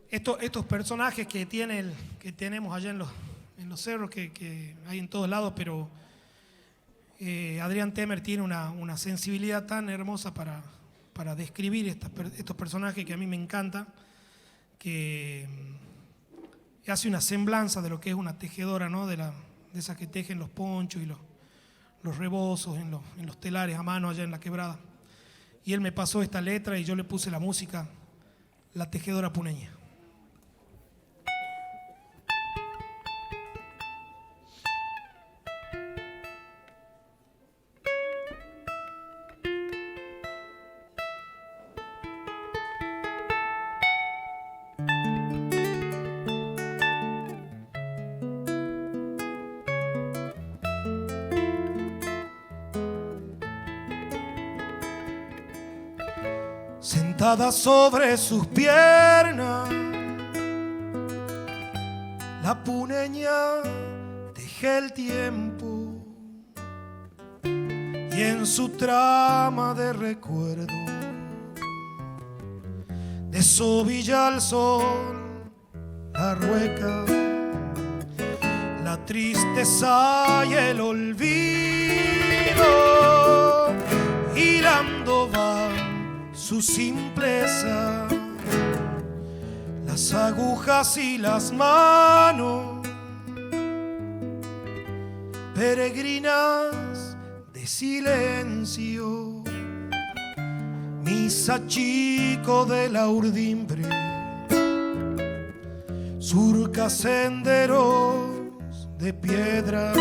estos personajes que tenemos allá en los cerros, que hay en todos lados, pero Adrián Temer tiene una sensibilidad tan hermosa para describir estos personajes que a mí me encantan, que hace una semblanza de lo que es una tejedora, ¿no? De esas que tejen los ponchos y los rebozos en los telares a mano allá en la quebrada. Y él me pasó esta letra y yo le puse la música, La Tejedora Puneña. Sentada sobre sus piernas, la puneña teje el tiempo, y en su trama de recuerdo desovilla al sol la rueca, la tristeza y el olvido, hilando va su simpleza, las agujas y las manos peregrinas de silencio, misa chico de la urdimbre, surca senderos de piedra,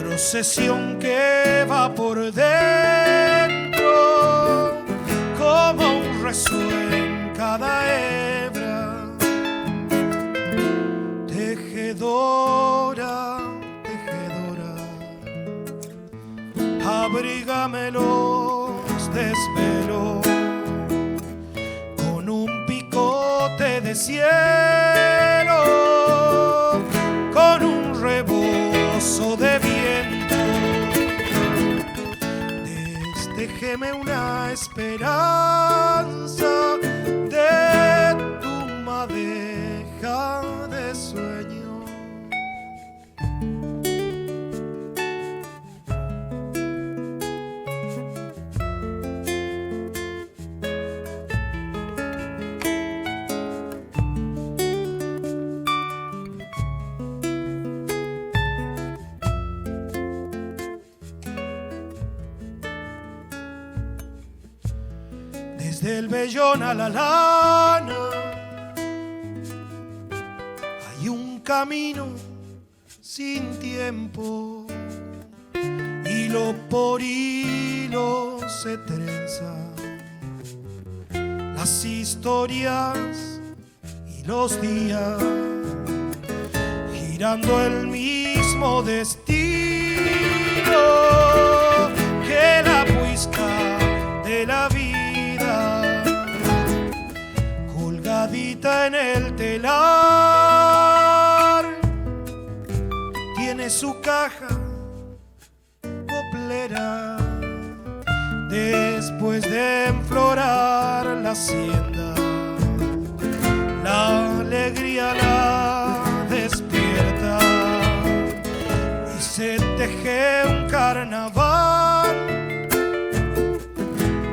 procesión que va por dentro como un resueno cada hebra. Tejedora, tejedora, abrígame los desvelos con un picote de cielo, con un rebozo de viento. Déjeme una esperanza de tu madeja de sueño. Desde el vellón a la lana hay un camino sin tiempo, hilo por hilo se trenzan las historias y los días, girando el mismo destino que la puisca de la vida, colgadita en el telar, tiene su caja coplera. Después de enflorar la hacienda, la alegría la despierta y se teje un carnaval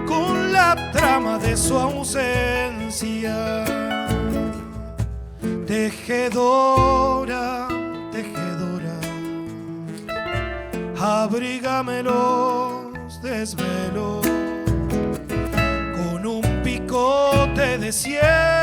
con la trama de su ausencia. Tejedora, tejedora, abrígame los desvelos con un picote de cielo,